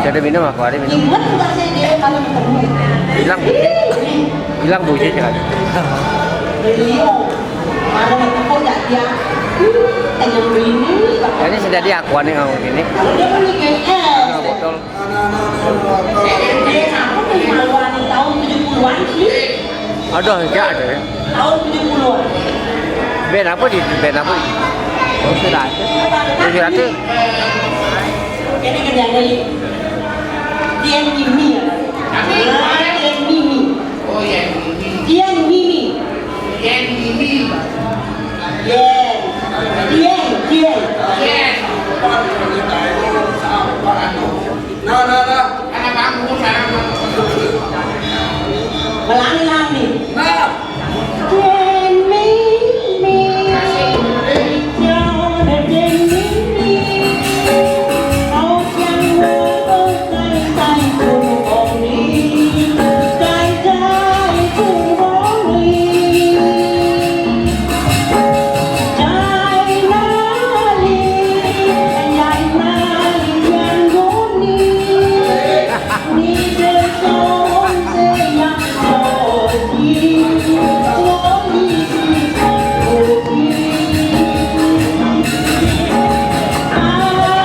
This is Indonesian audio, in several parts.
Ada minum aku, ada minum. Dibuat enggak sih dia kalau ketemu? Hilang bu, hilang bu sih kan. Beliau mana itu kok enggak dia? Tanya begini. Ini sudah di akuan nih kalau gini. Kalau dia beli kayak Botol. dia aku pemaluan tahun 70-an sih. Aduh, enggak ada ya. Tahun 70-an. Band apa di band apa? Oh sudah ada. Sudah ada. Ini kerjaan dari Dian Mimi ya. Dian Mimi. Oh ya, ini. Dian Mimi. Yang ini. Dian. Nah. Anak aku sekarang. Melangi-langi. Nah. Dian Mimi. Jangan ada Dian Mimi. Kau jangan tay-tay kumboni. Tay-tay kumboni. Jai nali yang goni. Ni deson sayang goni. Goni goni. Alai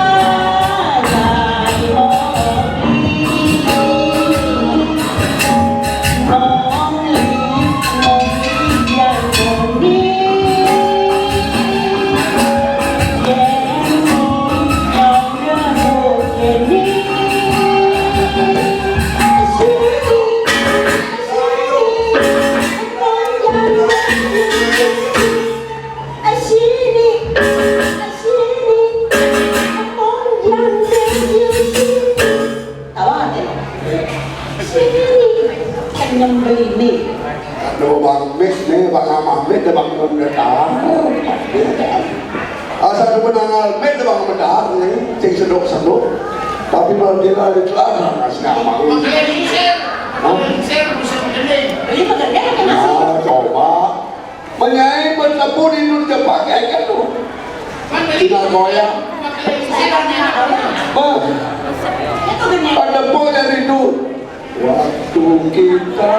Moli yang goni. Ini Aduh Bang Mis nih, Bang Ahmed, Bang Mendar. Asal menangal Ahmed, Bang Mendar nih, cing sedok-sedok. Tapi kalau dia lari celana, ngasih nama. Makanya diusir. Diusir, bisa mendeling. ini pekerjaan kan masih. Nah, coba. Menyai bertemu di dunia pakai kan tuh. Cina goyang. Itu gini. Ada pun dari itu. Waktu kita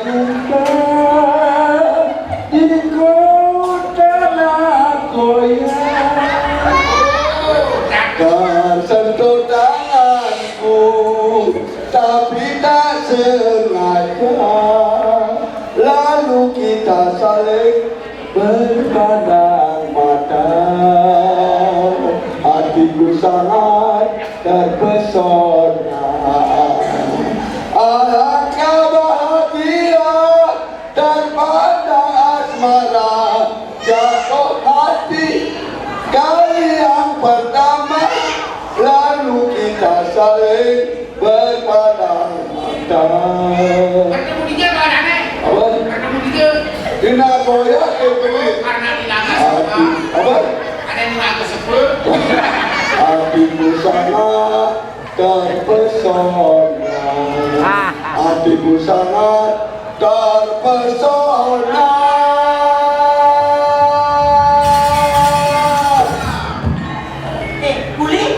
jumpa di kota Nagoya, tersentuh tanganku, tapi tak sengaja. Lalu kita saling berpandang mata. Hatiku sangat terpesona. Alangkah bahagia terpandang asmara, jatuh hati kali yang pertama, lalu kita saling berpandang mata. Ketemu dia nggak aneh. Apa? Ketemu dia. Di Nagoya Karena di naga hati apa? ada yang naga sebel. Hatiku sangat terpesona. Hatiku sangat terpesona. Boleh?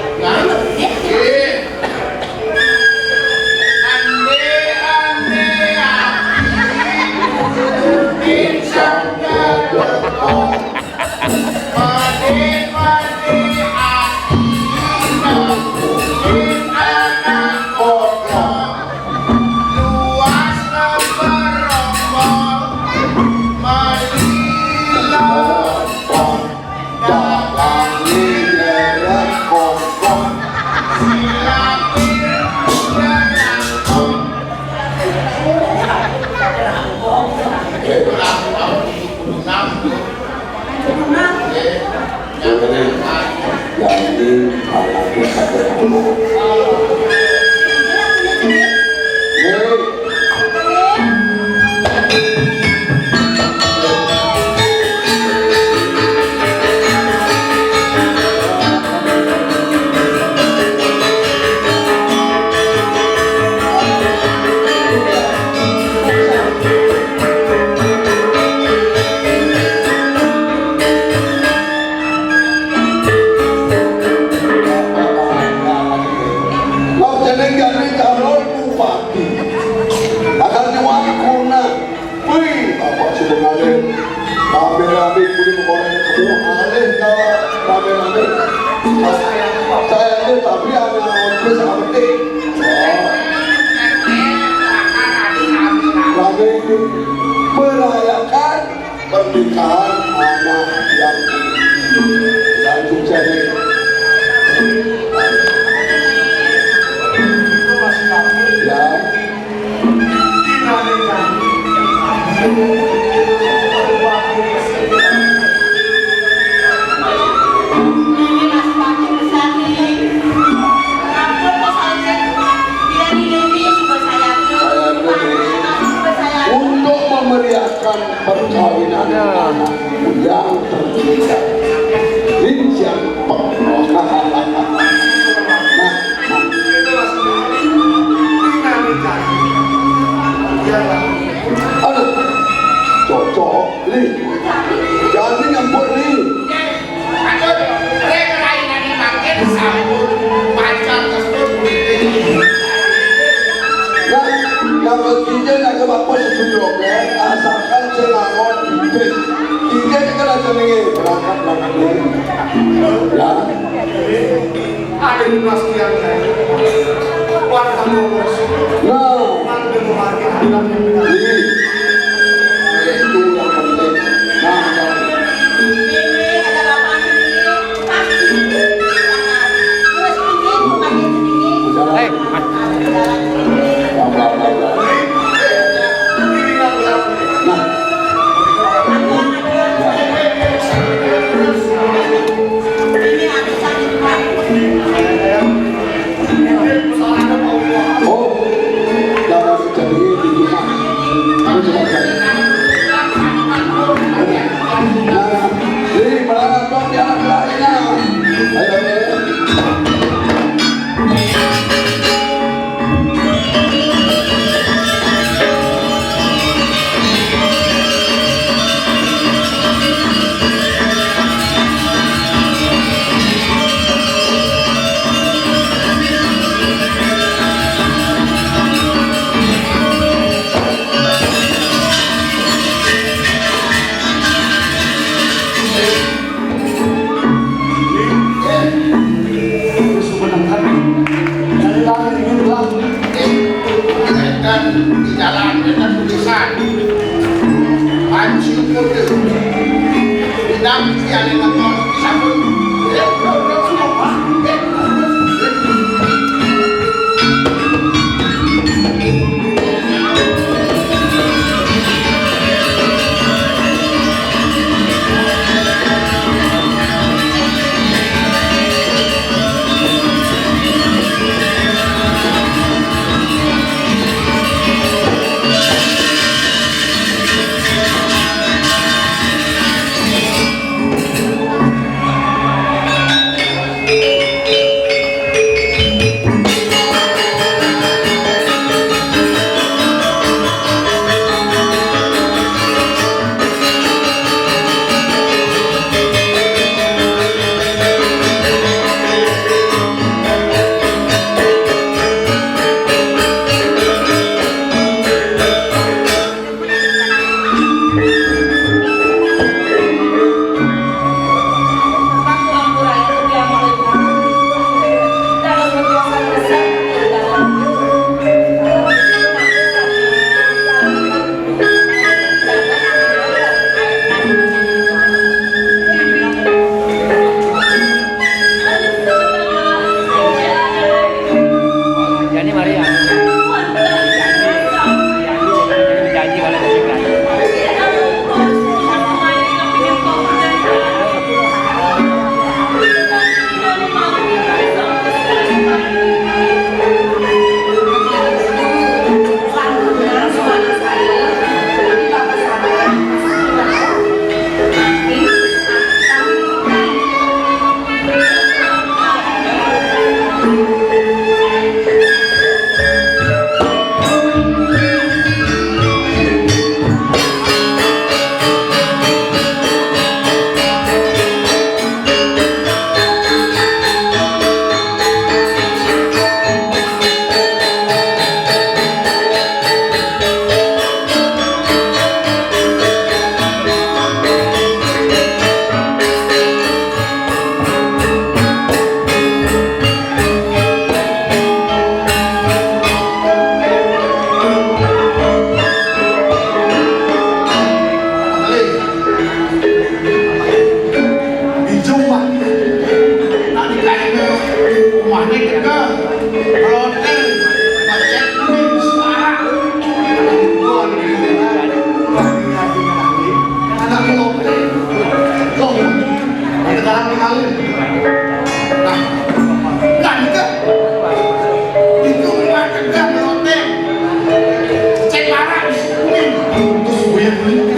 goreng kamu alih ke rame-rame. Saya itu tapi ada orang sama penting. Rame merayakan pernikahan anak yang sukses ini. Ya. Untuk memeriahkan perkawinan anak yang tercinta Linsian aduh cocok Li jangan nyambut Li mereka lain yang dipakai sambut pacar tersebut yang ketiga nak ke bapa setuju ya asalkan celangon itu tiga kalau senengnya berangkat ni ya ada di masjid buat kamu nah manggil lagi anak Li itu yang penting nah mahal. Nah, enggak. Itu memang tegak meloteng. Cek parah disukuin. Terus gue yang beli.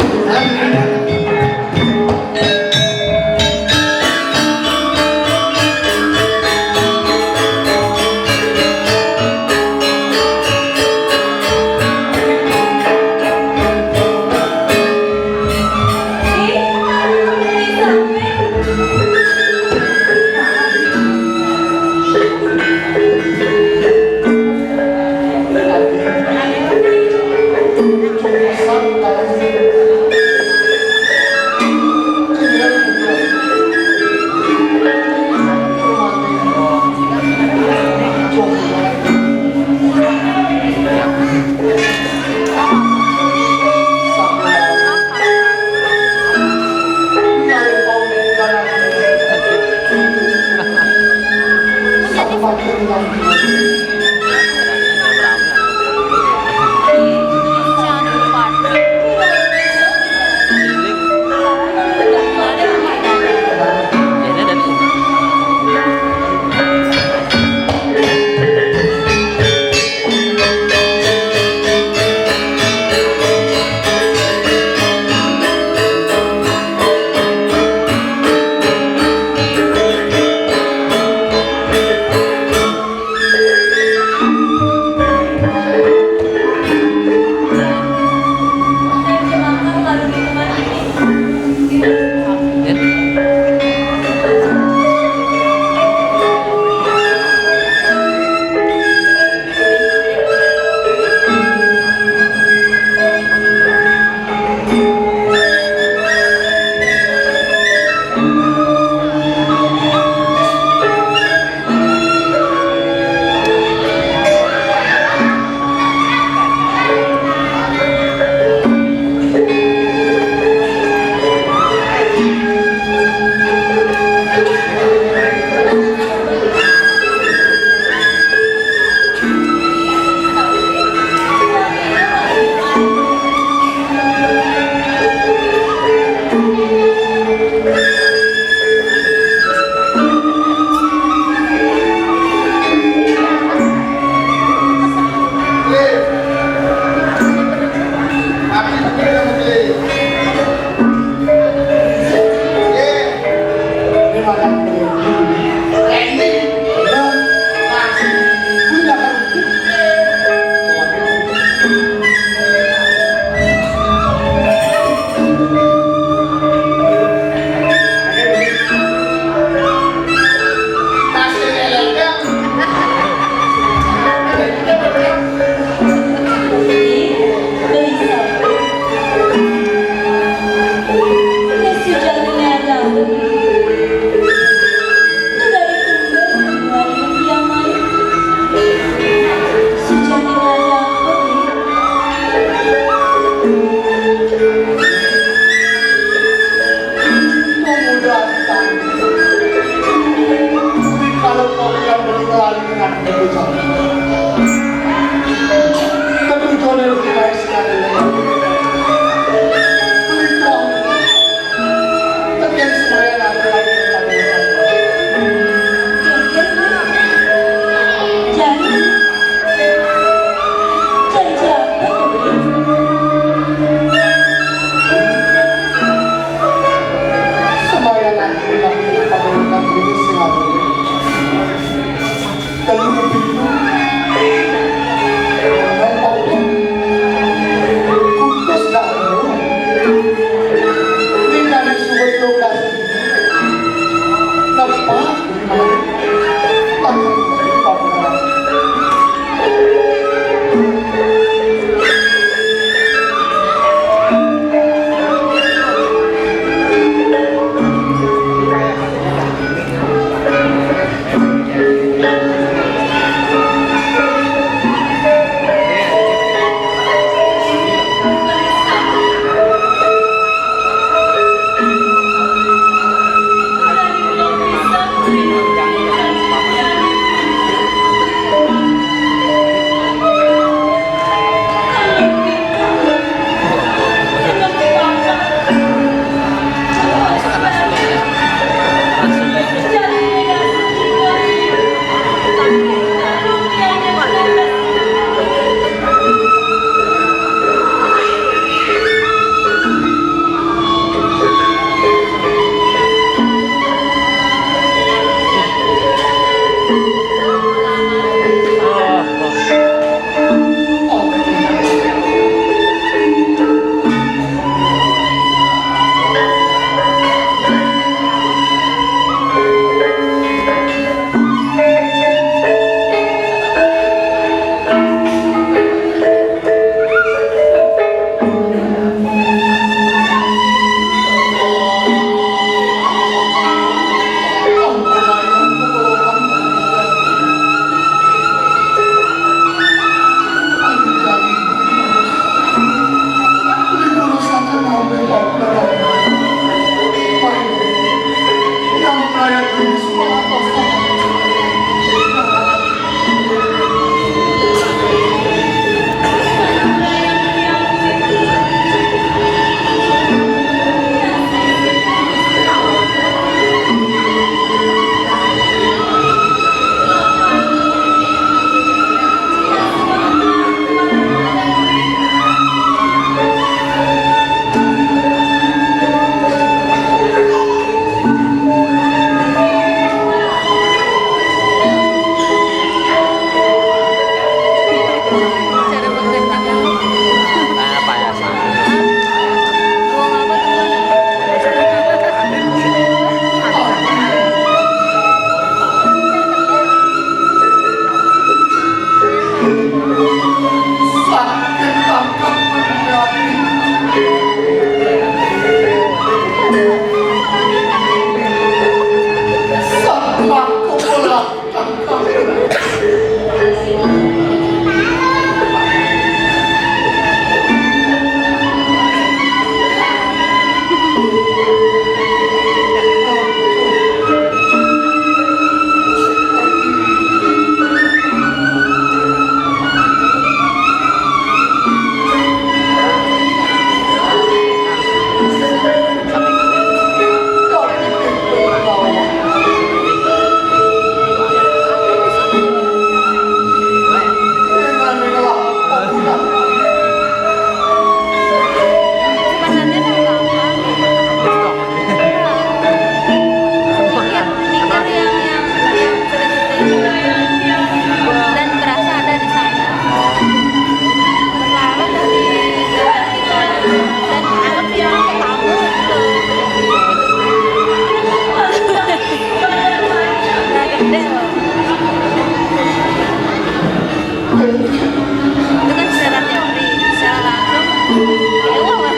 Itu kan secara teori, secara langsung ya Allah.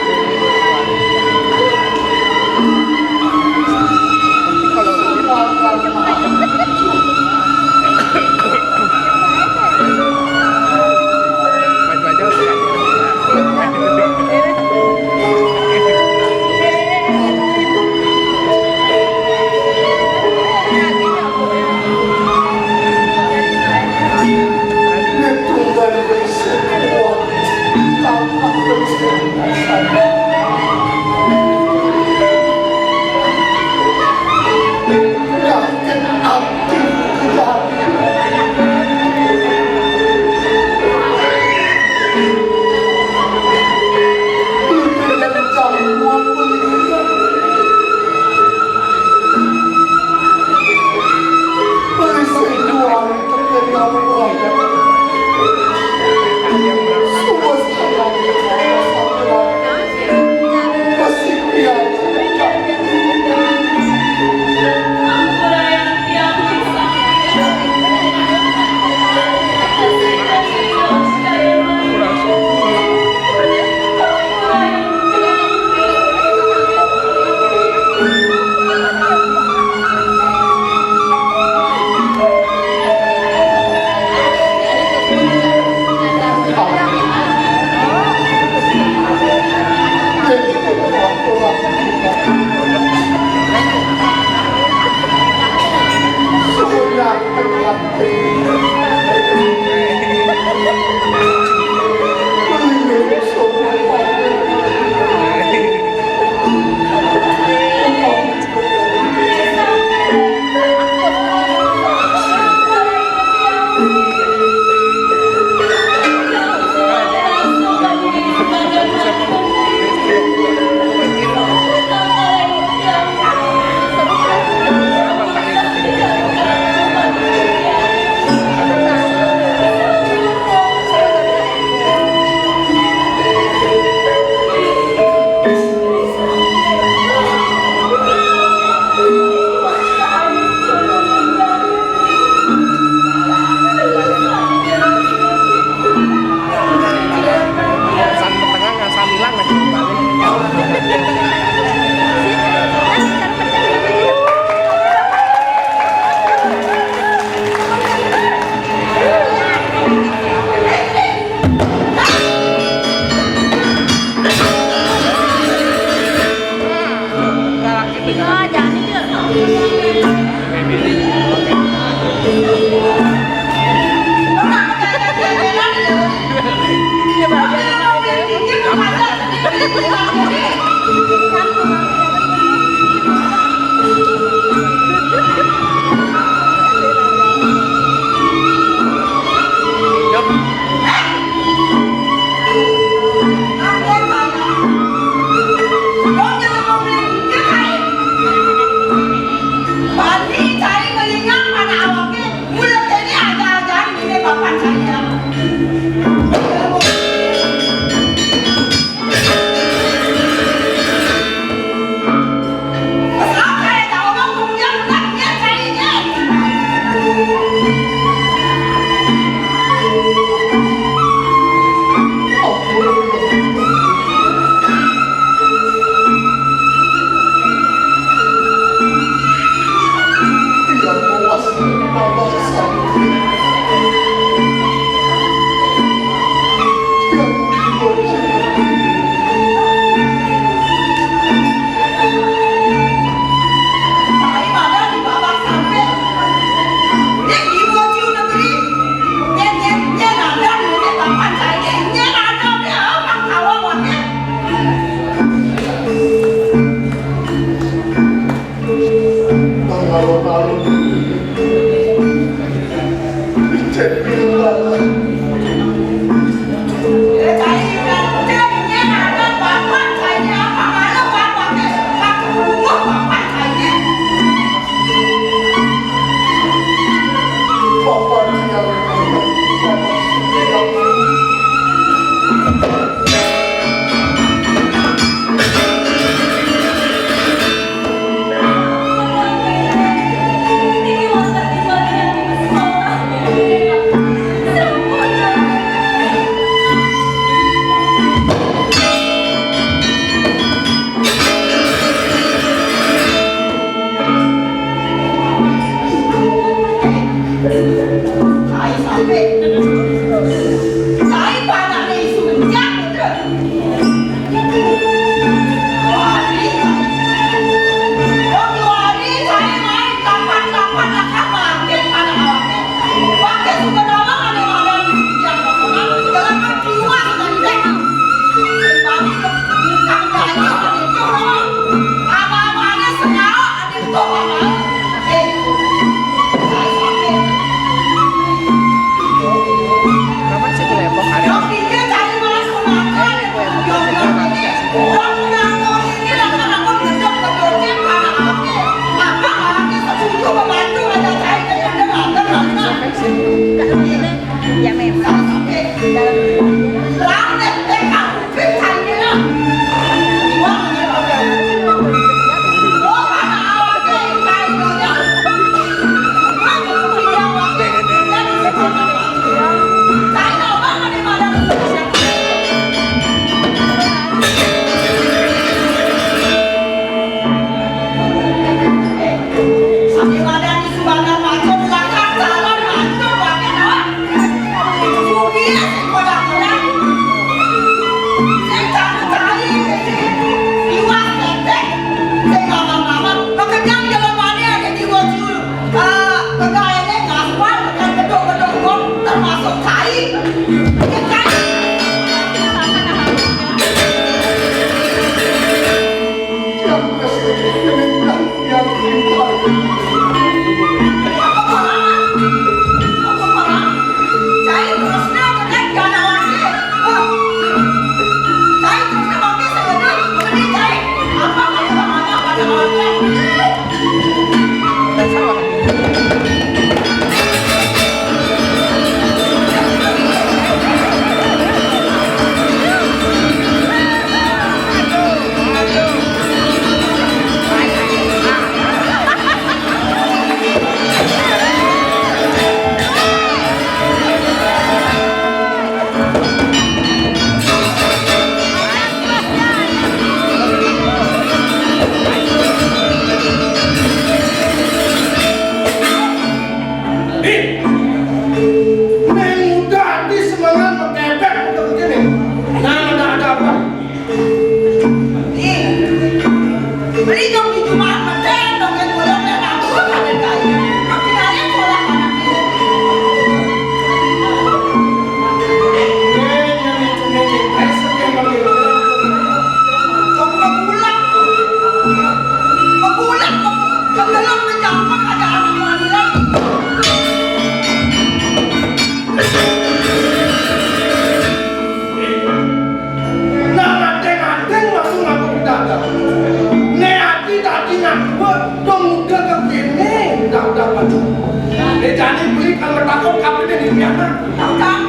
Dia jadi beli kalau takut kabelnya di Myanmar. Tahu tak?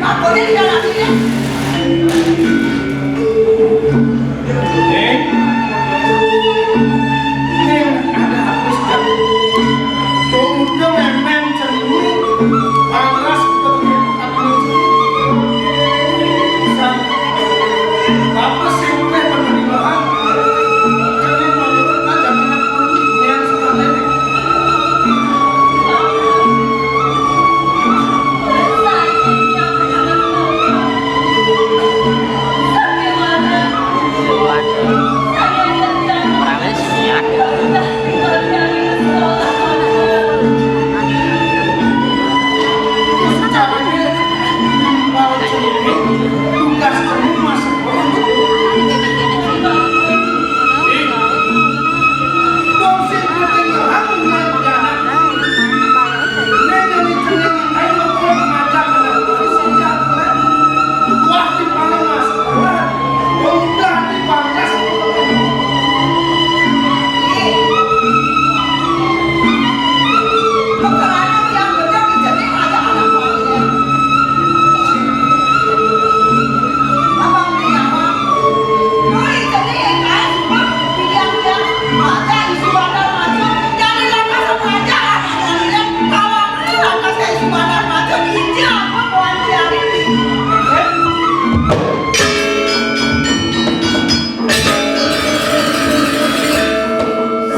Kabelnya di dalam sini. Ini ada hapus kan? Udah memang cermin panas betul apa apa sih udah penerimaan? Jadi menurut aja minat yang seperti ini. Orangnya siap. Caranya mau cermin tugas kamu masuk dosen penerimaan mengajar. Nene ni cermin ayo mau ngajar dengan sejak wah di mana masalah udah di pangkas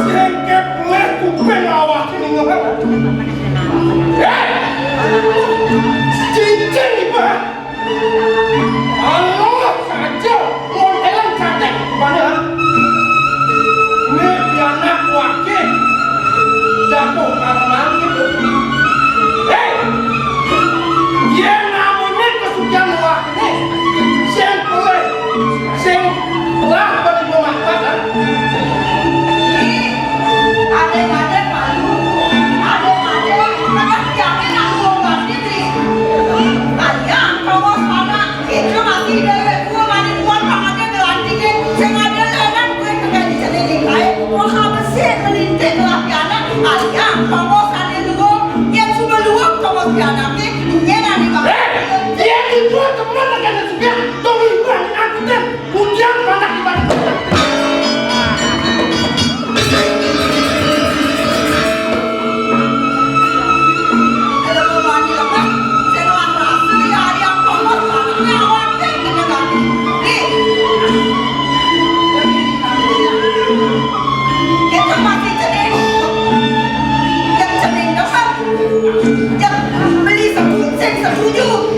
sengkep boleh kuping awak ini ngapa? Cincin ni pak. Allah saja modelan cantik mana? Ni anak wakil jatuh karena gitu. Dia namanya kesucian wakil ni. Sing boleh, sing lah bagi pemanfaatan. Ada malu, ada kadang jangan nak ngomong sendiri. Ayah, kau sana itu mati deh. Gua mandi buat pangannya gelanti deh. Sengaja lenan gue kagak dicedekin lain. Gua habisin melintir lah piana. Ayah, kau sana dulu. Yang cuma luang kau piana ke. Dia nanti kau. Dia itu teman akan suka tolong ibarat aku dan hujan panas ibarat.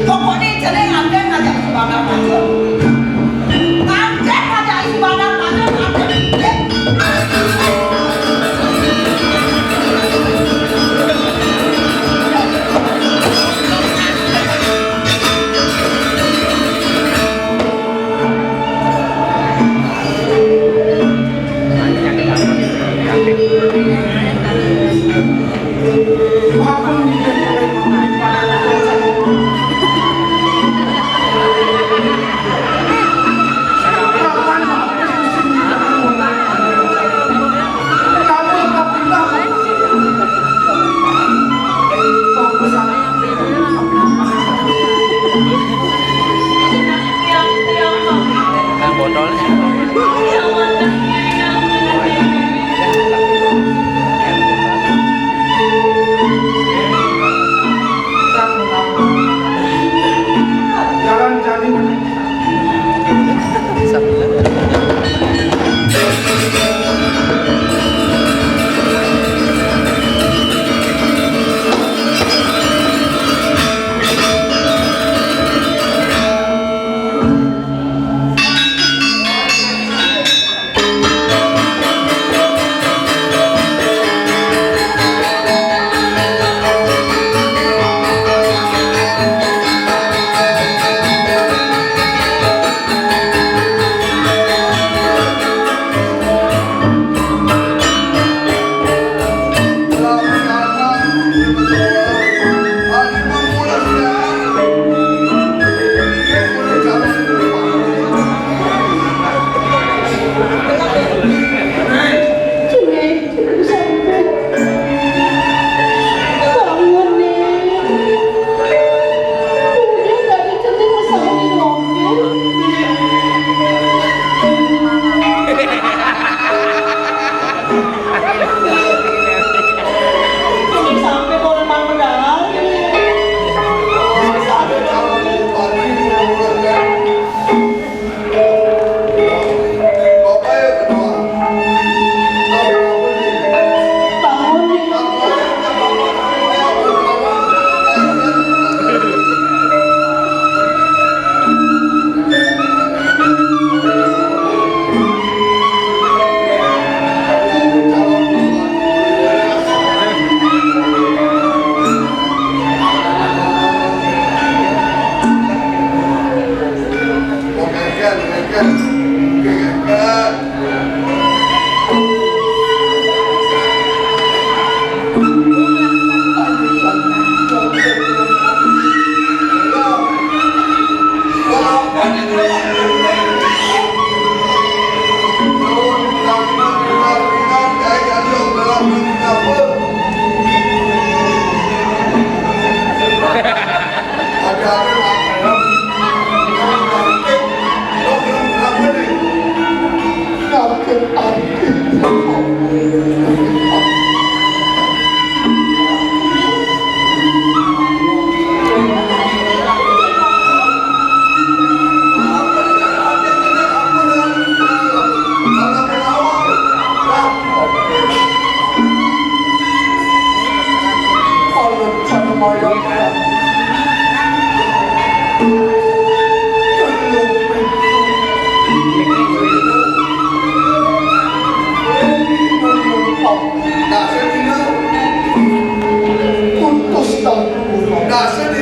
Pokoknya jadi anda ngajak sebarang macam. Anda ngajak sebarang macam. Apa ni?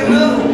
sudah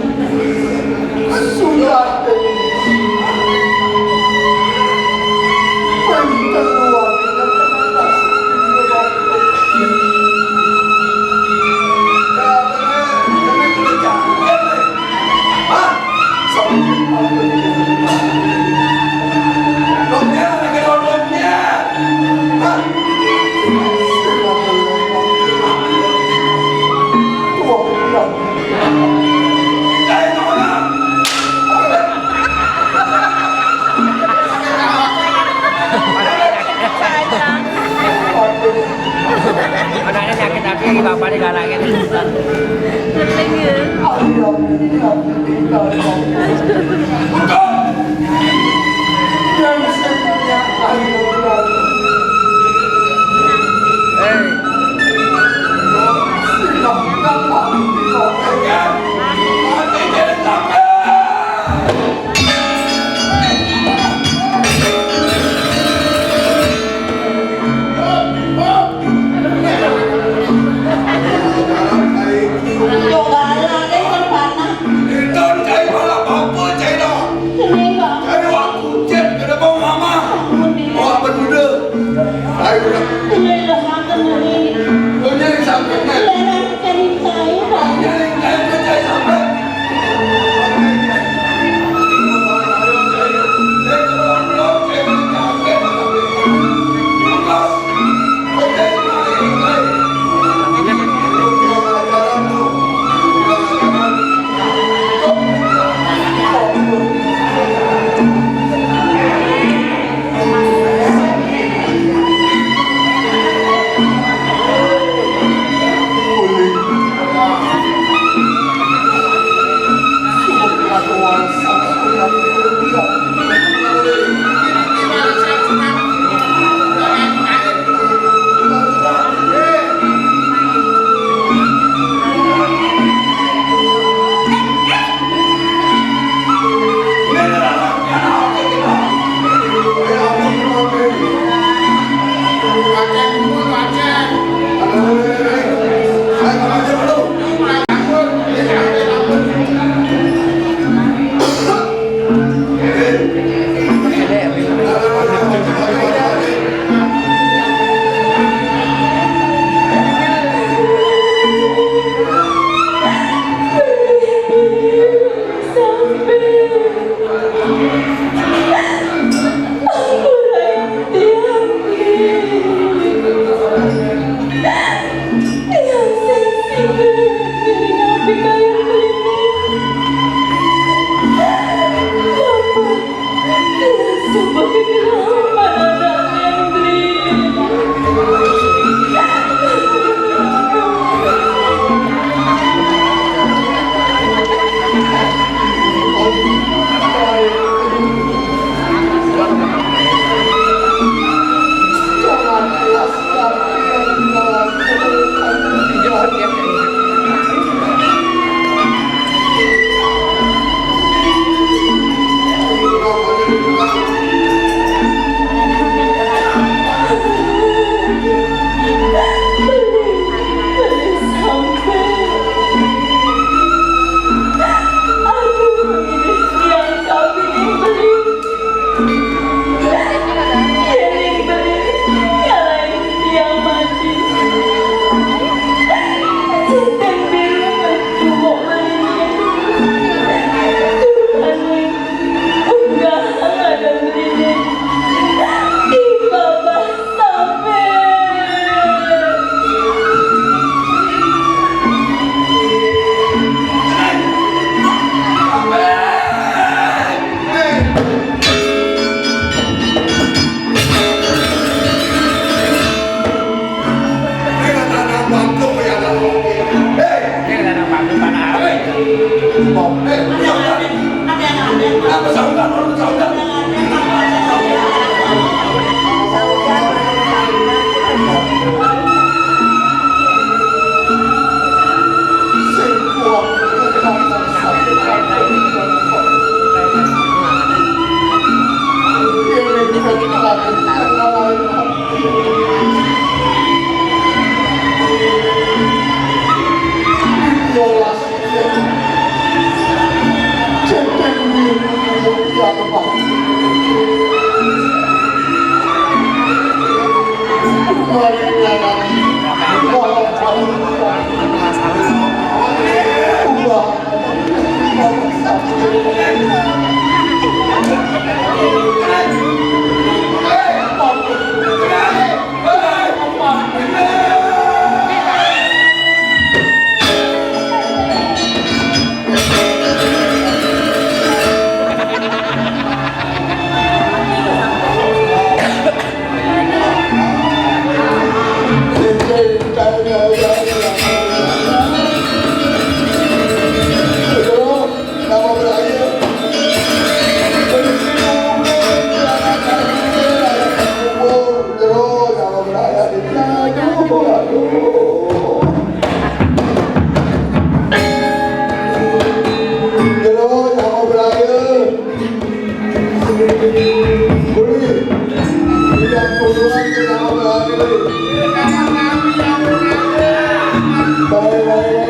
Anaknya sakit hati lagi bapak digalangin. Penting ya. Thank you.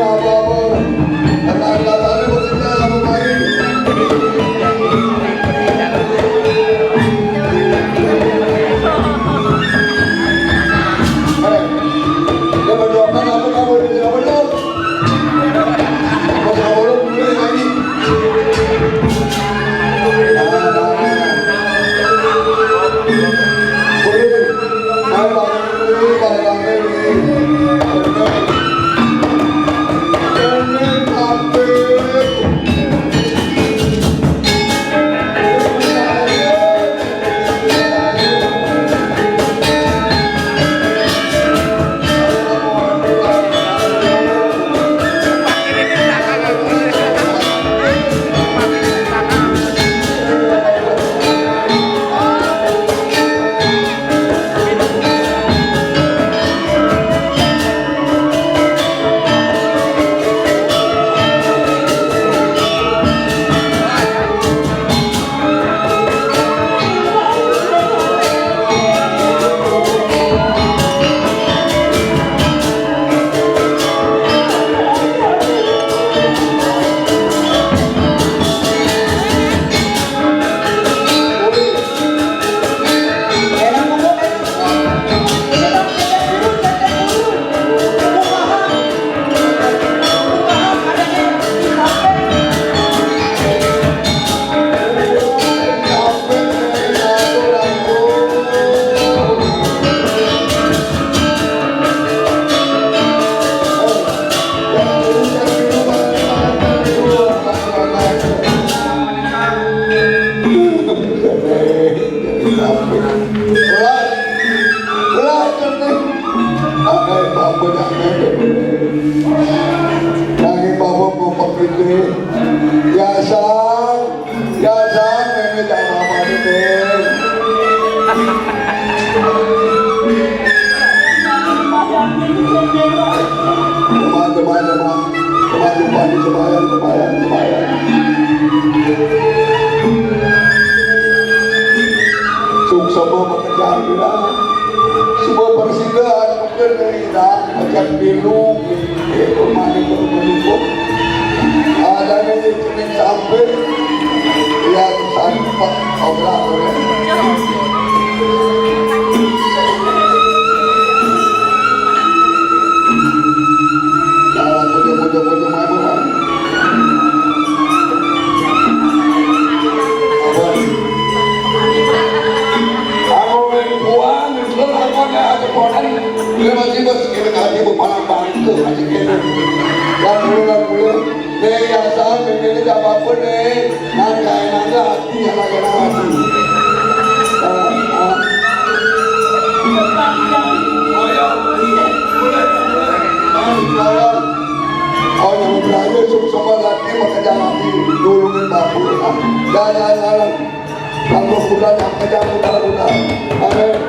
apa-apa. Kata-katanya bekerja sama baik. Dia berdoakan apa kamu di sini belum? Mas kamu belum mulai lagi. Suksama pekerjaan kita, semua persidangan pekerjaan kita macam biru, rumah itu menunggu. Ada yang ingin sampai, ya sampai orang orang. Dalam mudah-mudah main. Dia masih bersikap hati berpalang-palang tu masih kena. Dan mula-mula dia yang sah memilih apa pun dia naga hati yang naga hati. Oh yang berakhir semua lagi bekerja hati dulungin bapu. Jangan kalau sudah yang kerja mudah. Amin.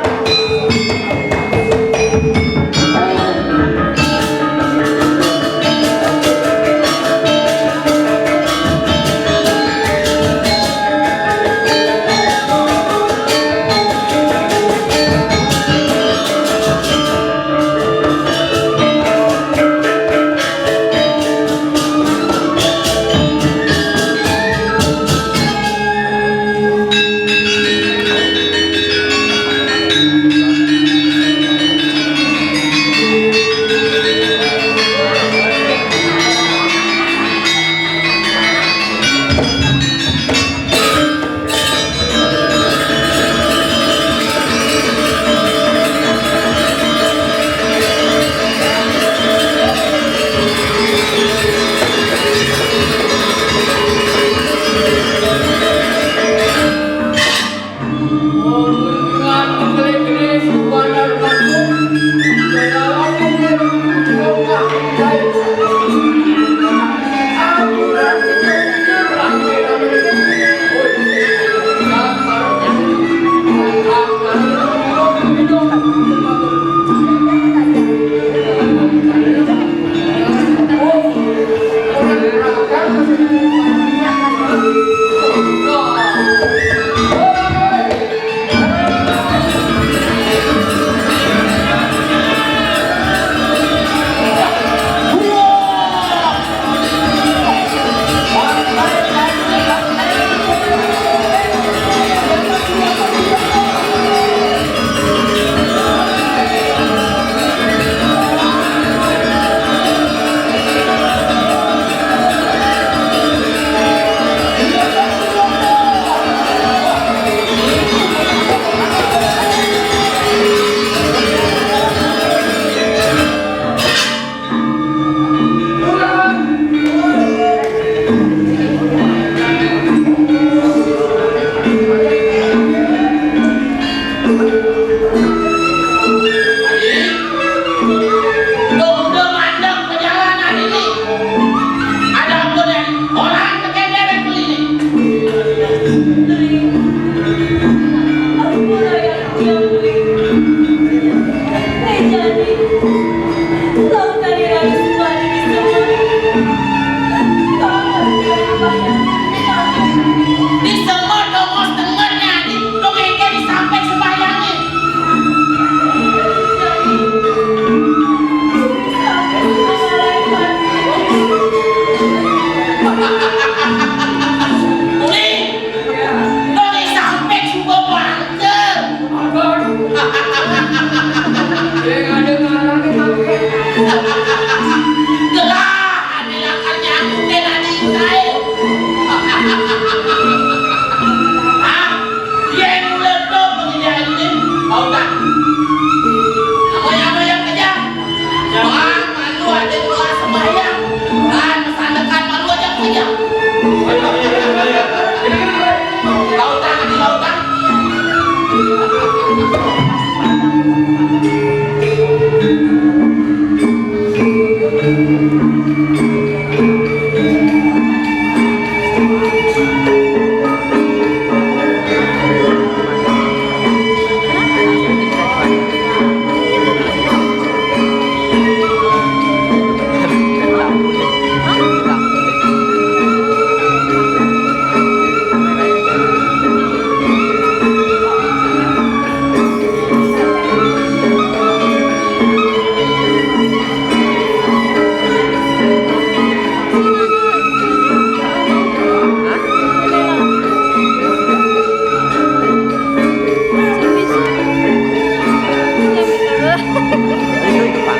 Itu Pak. Itu Pak.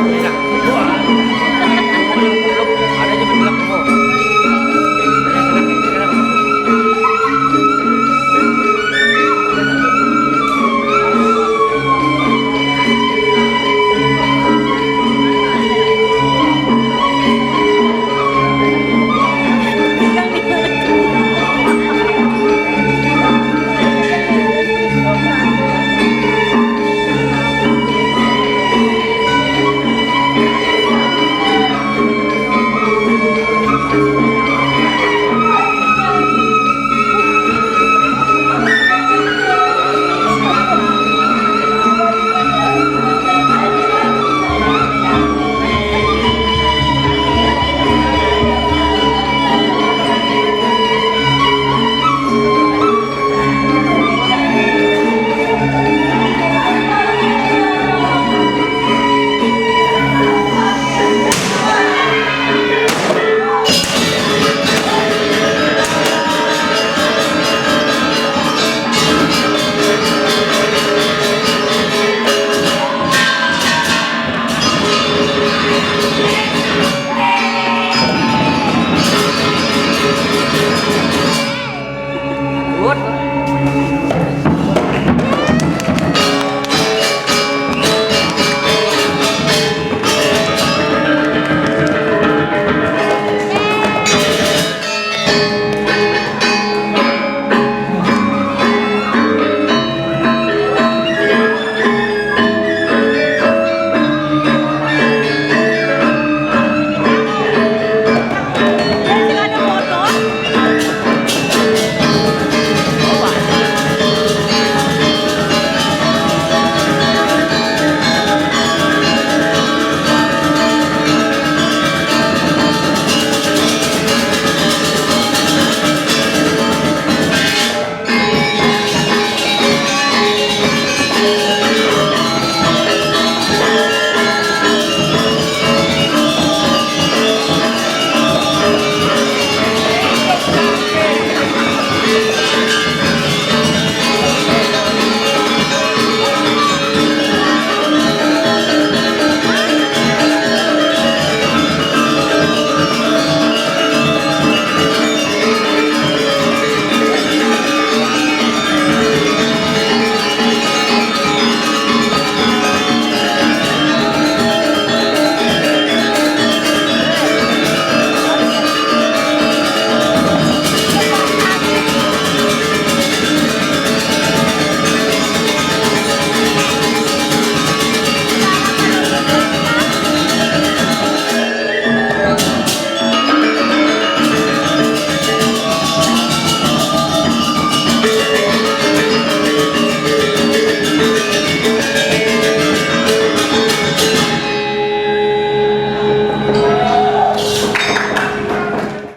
Enak. Wah. Ada aja bilang kok. Good.